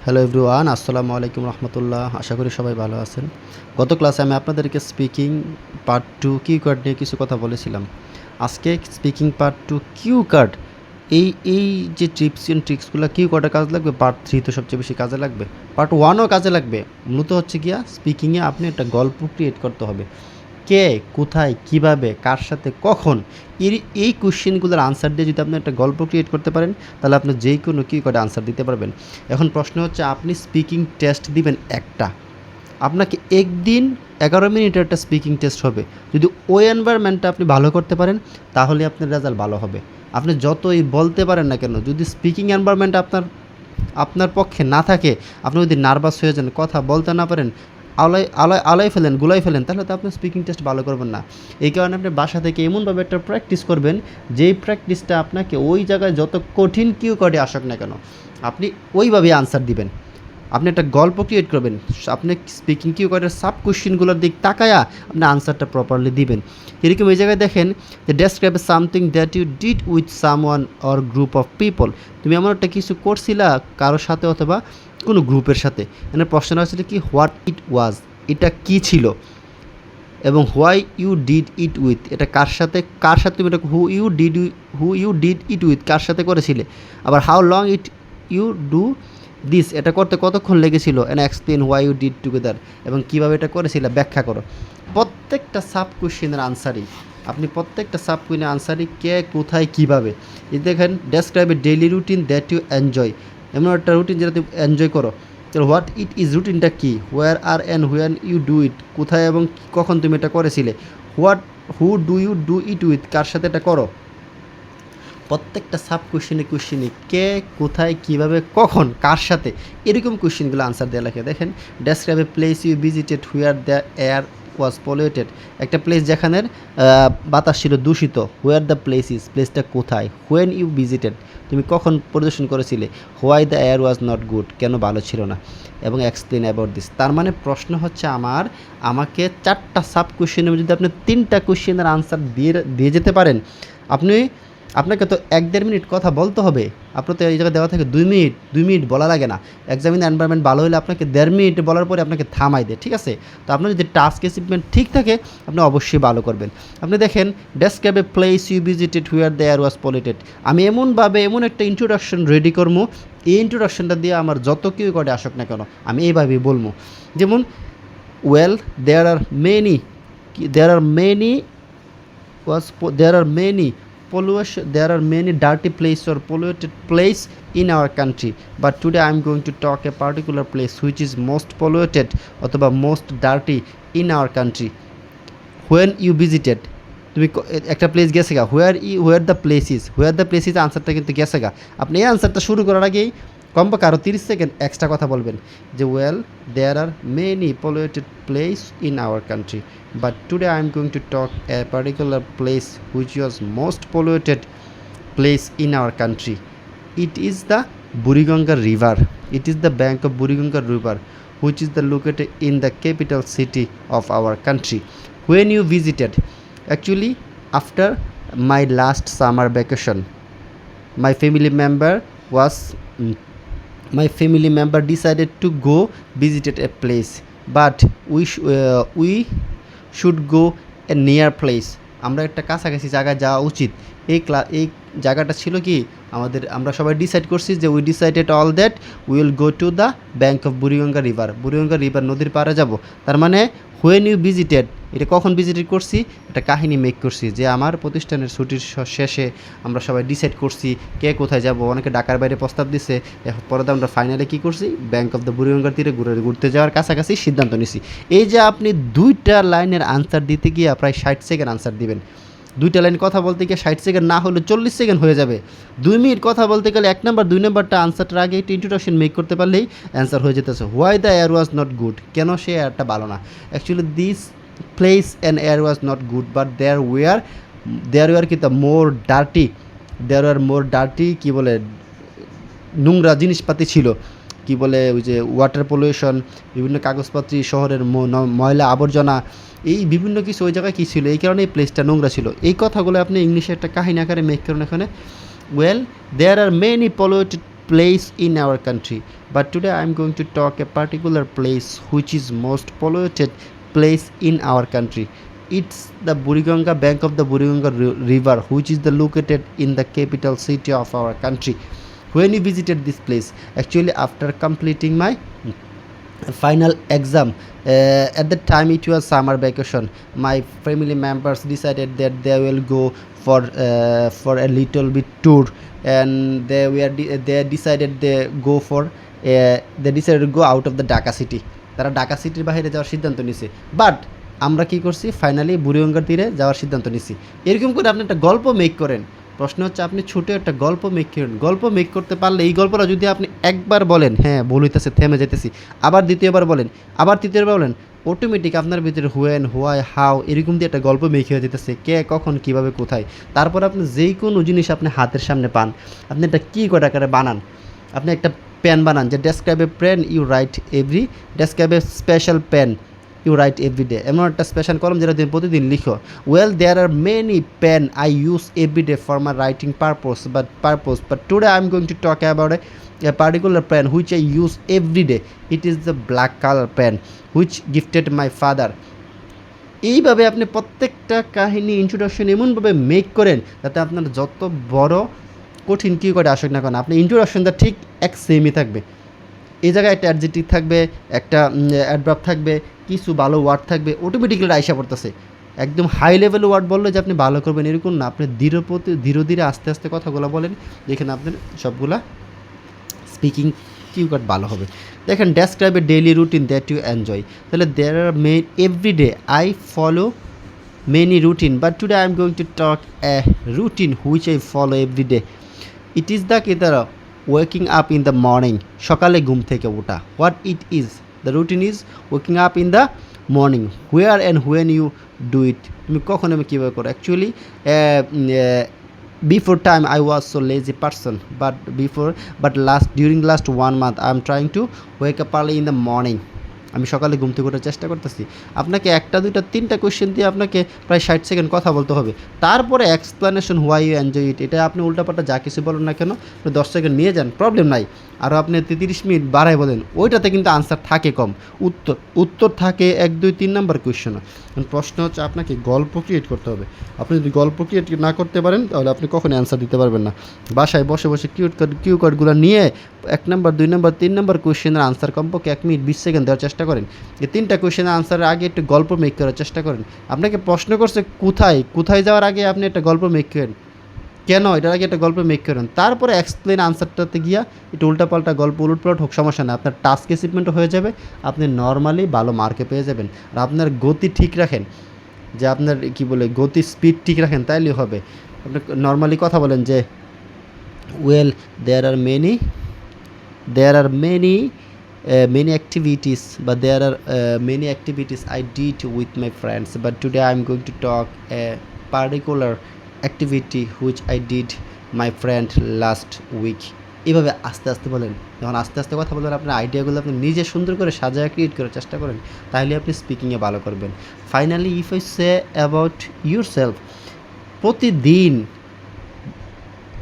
Hello everyone, আসসালামু আলাইকুম রহমতুল্লাহ। আশা করি সবাই ভালো আছেন। গত ক্লাসে আমি আপনাদেরকে স্পিকিং পার্ট 2 কিউ কার্ড নিয়ে কিছু কথা বলেছিলাম। আজকে স্পিকিং পার্ট 2 কিউ কার্ড, এই যে টিপস এন্ড ট্রিক্সগুলো কিউ কার্ডে কাজে লাগবে, পার্ট 3 তো সবচেয়ে বেশি কাজে লাগবে, পার্ট 1ও কাজে লাগবে। মূলত হচ্ছে গিয়া স্পিকিংয়ে আপনি একটা গল্প ক্রিয়েট করতে হবে। কে, কোথায়, কিভাবে, কার সাথে, কখন, এই কোশ্চেনগুলোর আনসার দিয়ে যদি আপনি একটা গল্প ক্রিয়েট করতে পারেন, তাহলে আপনি যেই কোনো কি করে আনসার দিতে পারবেন। এখন প্রশ্ন হচ্ছে, আপনি স্পিকিং টেস্ট দিবেন একটা, আপনাকে একদিন 11 মিনিটের একটা স্পিকিং টেস্ট হবে। যদি ওই এনভায়রনমেন্টটা আপনি ভালো করতে পারেন, তাহলে আপনার রেজাল্ট ভালো হবে। আপনি যতই বলতে পারেন না কেন, যদি স্পিকিং এনভায়রনমেন্ট আপনার আপনার পক্ষে না থাকে, আপনি যদি নার্ভাস হয়ে যান, কথা বলতে না পারেন, আলাই ফেলেন, গুলাই ফেলেন, তাহলে তো আপনি স্পিকিং টেস্ট ভালো করবেন না। এই কারণে আপনি বাসা থেকে এমনভাবে একটা প্র্যাকটিস করবেন, যেই প্র্যাকটিসটা আপনাকে ওই জায়গায় যত কঠিন কিউ কার্ডে আসুক না কেন, আপনি ওইভাবেই আনসার দিবেন। আপনি একটা গল্প ক্রিয়েট করবেন, আপনি স্পিকিং কিউ কার্ডের সাব কোশ্চেনগুলোর দিক তাকায়া আপনি আনসারটা প্রপারলি দিবেন। এরকম এই জায়গায় দেখেন যে describe something that you did with someone or group of people. তুমি এমন একটা কিছু করছিলা কারোর সাথে অথবা কোনো গ্রুপের সাথে। এখানে প্রশ্ন আসলে কি, হোয়াট ইট ওয়াজ, এটা কি ছিল, এবং why you did it with, এটা কার সাথে তুমি এটা who you did it with, কার সাথে করেছিলে। আবার how long you do this, এটা করতে কতক্ষণ লেগেছিল, and explain why you did together, এবং কীভাবে এটা করেছিলে ব্যাখ্যা করো। প্রত্যেকটা সাব কোশ্চেনের আনসারই প্রত্যেকটা সাব কোশ্চেনের আনসারই কে, কোথায়, কীভাবে। এই দেখেন, describe a daily routine that you enjoy, এমন একটা রুটিন যেটা তুমি এনজয় করো। হোয়াট ইট ইজ, রুটিনটা কী, হোয়ার আর and when you do it, কোথায় এবং কখন তুমি এটা করেছিলে। Who do you do it with, কার সাথে এটা করো। প্রত্যেকটা সাব কোশ্চেনে কে, কোথায়, কীভাবে, কখন, কার সাথে, এরকম কোশ্চেনগুলো আনসার দেওয়া লাগে। দেখেন, describe a place you visited where the air was polluted, একটা প্লেস যেখানের বাতাস ছিল দূষিত। হুয়ার দ্য প্লেসটা কোথায়। হোয়েন ইউ ভিজিটেড, তুমি কখন পরিদর্শন করেছিলে। Why the air was not good, কেন ভালো ছিল না, এবং এক্সপ্লেন অ্যাবাউট দিস। তার মানে প্রশ্ন হচ্ছে, আমাকে 4টা সাব কোশ্চেনের যদি আপনি 3টা কোশ্চেনের আনসার দিয়ে যেতে পারেন, আপনাকে তো 1-1.5 মিনিট কথা বলতে হবে। আপনার তো এই জায়গায় দেওয়া থাকে 2 মিনিট বলা লাগে না। এক্সামিন এনভায়রনমেন্ট ভালো হলে আপনাকে 1.5 মিনিট বলার পরে আপনাকে থামাই দেয়, ঠিক আছে। তো আপনার যদি টাস্ক অ্যাচিভমেন্ট ঠিক থাকে, আপনি অবশ্যই ভালো করবেন। আপনি দেখেন, describe a place you visited where the air was polluted, আমি এমন একটা ইন্ট্রোডাকশন রেডি করবো, এই ইন্ট্রোডাকশনটা দিয়ে আমার যত কেউ করে আসুক না কেন, আমি এইভাবেই বলবো। যেমন, well, there are many there are many dirty places or polluted place in our country, but today I am going to talk a particular place which is most polluted অথবা most dirty in our country. When you visited, তুমি একটা place গেছে গা, where the place is আনসারটা কিন্তু গেছে গা। আপনি এই আনসারটা শুরু করার আগেই কমপক্ষে আরও 30 সেকেন্ড এক্সট্রা কথা বলবেন, যে well, there are many polluted place in our country, but today I am going to talk a particular place which was most polluted place in our country. It is the Buriganga river, it is the bank of Buriganga river which is the located in the capital city of our country. When you visited, actually after my last summer vacation, my family member decided to go visited a place, but we should go a near place. আমরা একটা কাছাকাছি জায়গায় যাওয়া উচিত। এই জায়গাটা ছিল কি, আমরা সবাই ডিসাইড করছি যে we decided all that will go to the bank of Buriganga river, নদীর পাড়ে যাব। তার মানে হোয়েন ইউ ভিজিটেড, এটা কখন ভিজিটেড করছি, একটা কাহিনী মেক করছি, যে আমার প্রতিষ্ঠানের ছুটির শেষে আমরা সবাই ডিসাইড করছি কে কোথায় যাব। অনেকে ঢাকার বাইরে প্রস্তাব দিছে, পরে আমরা ফাইনালে কী করছি, ব্যাঙ্ক অফ দ্য বুড়িগঙ্গার তীরে ঘুরতে যাওয়ার কাছাকাছি সিদ্ধান্ত নিছি। এই যে আপনি 2টা লাইনের আনসার দিতে গিয়ে প্রায় 60 সেকেন্ড আনসার দিবেন। 2টা লাইন কথা বলতে গিয়ে 60 সেকেন্ড না হলে 40 সেকেন্ড হয়ে যাবে। 2 মিনিট কথা বলতে গেলে 1 নাম্বার 2 নাম্বারটা আনসারটার আগে একটু ইন্ট্রোডাকশন মেক করতে পারলেই অ্যান্সার হয়ে যেতেছে। Why the air was not good, কেন সে এয়ারটা ভালো না। Actually this place and air was not good, but there were কি মোর ডার্টি, কী বলে, নোংরা জিনিসপাতি ছিল, কি বলে, ওই যে ওয়াটার পলিউশন, বিভিন্ন কাগজপত্রী, শহরের ময়লা আবর্জনা, এই বিভিন্ন কিছু ওই জায়গায় কী ছিল, এই কারণে এই প্লেসটা নোংরা ছিল। এই কথাগুলো আপনি ইংলিশে একটা কাহিনী আকারে মেক করুন এখানে। Well, there are many polluted place in our country. But today I am going to talk a particular place which is most polluted place in our country. It's the Buriganga bank of the Buriganga river, which is located in the capital city of our country. When you visited this place, actually after completing my final exam, at that time it was summer vacation, my family members decided that they will go for a little bit tour, and they decided they decided to go out of the Dhaka city. তারা ঢাকা সিটির বাইরে যাওয়ার সিদ্ধান্ত নিছে, but আমরা কি করছি, finally বুড়িগঙ্গার তীরে যাওয়ার সিদ্ধান্ত নিছি। এরকম করে আপনি একটা গল্প মেক করেন। প্রশ্ন হচ্ছে আপনি ছোটো একটা গল্প মেক করেন, গল্প মেক করতে পারলে এই গল্পটা যদি আপনি একবার বলেন, হ্যাঁ ভুল হইতেছে, থেমে যেতেছি, আবার দ্বিতীয়বার বলেন, আবার তৃতীয়বার বলেন, অটোমেটিক আপনার ভিতরে হোয়েন, হোয়াই, হাউ এরকম দিয়ে একটা গল্প মেক হয়ে যেতেছে, কে কখন কীভাবে কোথায়। তারপর আপনি যেই কোনো জিনিস আপনি হাতের সামনে পান, আপনি একটা কী করে আকারে বানান। আপনি একটা পেন বানান, যে describe a pen you write every, describe a special pen you write everyday, এমন একটা স্পেশাল কলম যেটা তুমি প্রতিদিন লিখো। Well there are many pen I use everyday for my writing but today I am going to talk about a particular pen which I use every day. It is the black color pen which gifted my father. এইভাবে আপনি প্রত্যেকটা কাহিনী introduction এমনভাবে make করেন যাতে আপনার যত বড় কঠিন কী করে আসুক না কেন, আপনার ইন্ট্রোডাকশনটা ঠিক এক সেমই থাকবে। এই জায়গায় একটা অ্যাডজেক্টিভ থাকবে, একটা অ্যাডভার্ব থাকবে, কিছু ভালো ওয়ার্ড থাকবে, অটোমেটিক্যালি আইসা পড়তেছে। একদম হাই লেভেল ওয়ার্ড বললে যে আপনি ভালো করবেন এরকম না, আপনি ধীরে ধীরে আস্তে আস্তে কথাগুলো বলেন, যেখানে আপনার সবগুলা স্পিকিং কিউকার্ড ভালো হবে। দেখেন, describe a daily routine that you enjoy, তাহলে there are every day I follow many routine, but today I am going to talk a routine which I follow every day. It is the কেতারা waking up in the morning, সকালে ঘুম থেকে ওঠা। What it is, the routine is waking up in the morning. Where and when you do it, তুমি কখন আমি কীভাবে করো। Actually before time I was so lazy person, but during last 1 month I am trying to wake up early in the morning. আমি সকালে ঘুম থেকে ওঠার চেষ্টা করতেছি। আপনাকে একটা দুইটা তিনটা কোয়েশ্চেন দিয়ে আপনাকে প্রায় 60 সেকেন্ড কথা বলতে হবে, তারপরে explanation why you enjoy it. এটা আপনি উল্টাপাল্টা যা কিছু বলেন না কেন 10 সেকেন্ড নিয়ে যান, প্রবলেম নাই। আরও আপনি 30 মিনিট বাড়াই বলেন, ওইটাতে কিন্তু আনসার থাকে কম, উত্তর থাকে 1 2 3 নাম্বার কোয়েশ্চেন। প্রশ্ন হচ্ছে আপনাকে গল্প ক্রিয়েট করতে হবে। আপনি যদি গল্প ক্রিয়েট না করতে পারেন তাহলে আপনি কখনোই অ্যান্সার দিতে পারবেন না। বাসায় বসে বসে কিউ কার্ডগুলো নিয়ে 1 নাম্বার 2 নাম্বার 3 নাম্বার কোয়েশ্চেনের আনসার কমপক্ষে 1 মিনিট 20 সেকেন্ড দেওয়ার চেষ্টা করেন। এই 3টা কোয়েশ্চেনের আনসারের আগে একটু গল্প মেক করার চেষ্টা করেন। আপনাকে প্রশ্ন করছে কোথায় যাওয়ার আগে আপনি একটা গল্প মেক করেন, কেন এটার আগে একটা গল্প মেক করেন, তারপরে এক্সপ্লেন আনসারটাতে গিয়া একটু উল্টাপাল্টা গল্প উলটপালট হোক, সমস্যা না, আপনার টাস্ক অ্যাচিভমেন্টও হয়ে যাবে, আপনি নর্মালি ভালো মার্কে পেয়ে যাবেন। আর আপনার গতি ঠিক রাখেন, যে আপনার কী বলে গতি স্পিড ঠিক রাখেন, তাইলেই হবে। আপনি নর্মালি কথা বলেন যে well there are many activities, but there are many activities I did with my friends, but today I am going to talk a particular activity which I did my friend last week. এইভাবে আস্তে আস্তে বলেন। যখন আস্তে আস্তে কথা বলবেন, আপনার আইডিয়াগুলো আপনি নিজে সুন্দর করে সাজায় ক্রিয়েট করার চেষ্টা করেন, তাহলে আপনি স্পিকিংয়ে ভালো করবেন। Finally if I say about your self, প্রতিদিন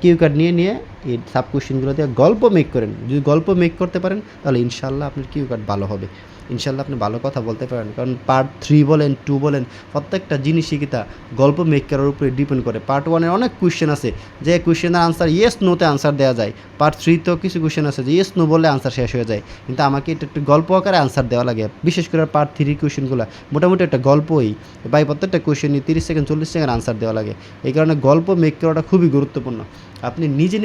কিউ কার্ড নিয়ে এই সাব কোয়েশ্চেনগুলো দিয়ে গল্প মেক করেন। যদি গল্প মেক করতে পারেন তাহলে ইনশাল্লাহ আপনার কিউ কার্ড ভালো হবে, ইনশাল্লাহ আপনি ভালো কথা বলতে পারেন। কারণ পার্ট 3 বলেন 2 বলেন, প্রত্যেকটা জিনিসই কিতা গল্প মেক করার উপরে ডিপেন্ড করে। পার্ট 1-এর অনেক কোয়েশ্চেন আছে যে কোয়েশ্চেনের আনসার ইয়েস নোতে আনসার দেওয়া যায়, পার্ট 3-তেও কিছু কোয়েশ্চেন আছে যে ইয়েস নো বললে আনসার শেষ হয়ে যায়, কিন্তু আমাকে এটা একটু গল্প আকারে আনসার দেওয়া লাগে। বিশেষ করে পার্ট 3 কোয়েশ্চেনগুলো মোটামুটি একটা গল্পই, বাই প্রত্যেকটা কোয়েশ্চেনই 30 সেকেন্ড 40 সেকেন্ড আনসার দেওয়া লাগে। এই কারণে গল্প মেক করাটা খুবই গুরুত্বপূর্ণ। আপনি নিজে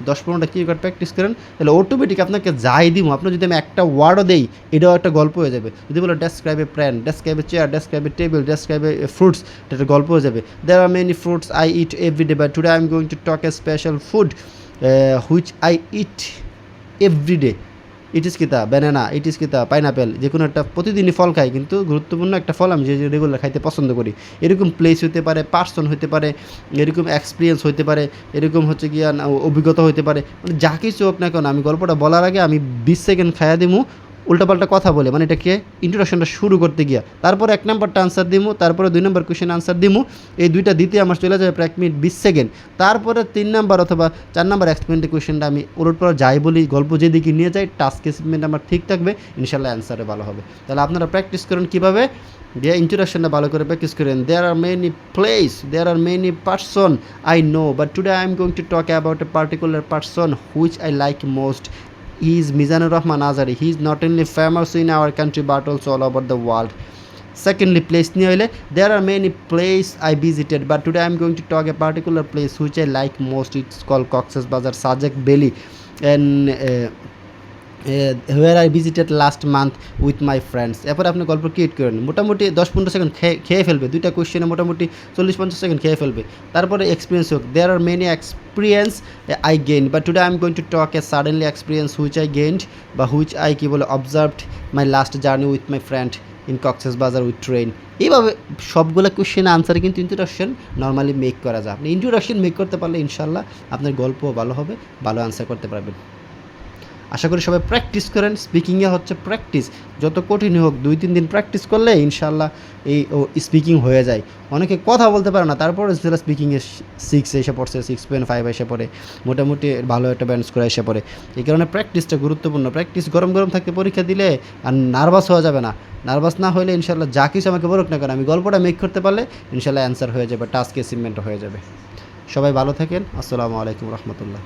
10-15টা কিউ কার্ড প্র্যাকটিস করেন, তাহলে অটোমেটিক আপনাকে যাই দিব, আপনার যদি আমি একটা ওয়ার্ডও দেই এটাও একটা গল্প হয়ে যাবে। যদি বলো describe a plan, describe a chair, describe a table, describe a fruits, এটা একটা গল্প হয়ে যাবে। There are many fruits I eat every day, but today I am going to talk a special food which I eat every day. It is কিতা banana, it is কিতা pineapple, যে কোনো একটা প্রতিদিনই ফল খাই, কিন্তু গুরুত্বপূর্ণ একটা ফল আমি যে রেগুলার খাইতে পছন্দ করি। এরকম প্লেস হতে পারে, পার্সন হতে পারে, এরকম এক্সপিরিয়েন্স হতে পারে, এরকম হচ্ছে গিয়া অভিজ্ঞতা হতে পারে, মানে যা কিছু হোক না কেন, আমি গল্পটা বলার আগে আমি 20 সেকেন্ড খাইয়া দিমু, উল্টাপাল্টা কথা বলে, মানে এটাকে ইন্ট্রোডাকশনটা শুরু করতে গিয়া তারপরে 1 নাম্বারটা আনসার দিমু, তারপরে 2 নাম্বার কোয়েশ্চেন আনসার দিমু। এই দুইটা দিতে আমার চলে যাবে প্রায় 1 মিনিট 20 সেকেন্ড। তারপরে 3 নাম্বার অথবা 4 নাম্বার এক্সপেরিমেন্টের কোয়েশ্চেনটা আমি ওলটপালট যাই বলি, গল্প যেদিকে নিয়ে যাই, টাস্ক অ্যাসাইনমেন্ট আমার ঠিক থাকবে, ইনশাল্লাহ অ্যান্সারে ভালো হবে। তাহলে আপনারা প্র্যাকটিস করেন কীভাবে, দিয়ে ইন্ট্রোডাকশনটা ভালো করে প্র্যাকটিস করেন। There are many place, there are many person I know, but today I am going to talk about a particular person which I like most. He is Mizanur Rahman Azari. He is not only famous in our country but also all over the world. Secondly, place নিয়ে হইলে there are many places I visited, but today I am going to talk a particular place which I like most. It's called Cox's Bazar, Sajak Belly, and where I visited last month with my friends. এরপর আপনি গল্প create করেন, মোটামুটি 10-15 second খেয়ে ফেলবে, দুইটা কোয়েশ্চেনে মোটামুটি 40-50 second খেয়ে ফেলবে। তারপরে এক্সপিরিয়েন্স হোক, there are many experience I gain, but today I am going to talk a suddenly experience which I gained বা হুইচ আই কী বলে observed my last journey with my friend in Cox's Bazar with train. এইভাবে সবগুলো question আনসারে কিন্তু introduction normally make করা যায়। আপনি introduction make করতে পারলে ইনশাল্লাহ আপনার গল্পও ভালো হবে, ভালো আনসার করতে পারবেন। আশা করি সবাই প্র্যাকটিস করেন। স্পিকিংয়ে হচ্ছে প্র্যাকটিস, যত কঠিন হোক 2-3 দিন প্র্যাকটিস করলে ইনশাল্লাহ এই স্পিকিং হয়ে যায়। অনেকে কথা বলতে পারে না, তারপরে যারা স্পিকিংয়ে 6 এসে পড়ছে, 6.5 এসে পড়ে, মোটামুটি ভালো একটা ব্যালেন্স করে এসে পড়ে। এই কারণে প্র্যাকটিসটা গুরুত্বপূর্ণ। প্র্যাকটিস গরম গরম থাকতে পরীক্ষা দিলে আর নার্ভাস হওয়া যাবে না। নার্ভাস না হলে ইনশাল্লাহ যা কিছু আমাকে বলুক না কেন, আমি গল্পটা মেক করতে পারলে ইনশাল্লাহ অ্যান্সার হয়ে যাবে, টাস্ক অ্যাচিভমেন্টও হয়ে যাবে। সবাই ভালো থাকেন। আসসালামু আলাইকুম রহমতুল্লাহ।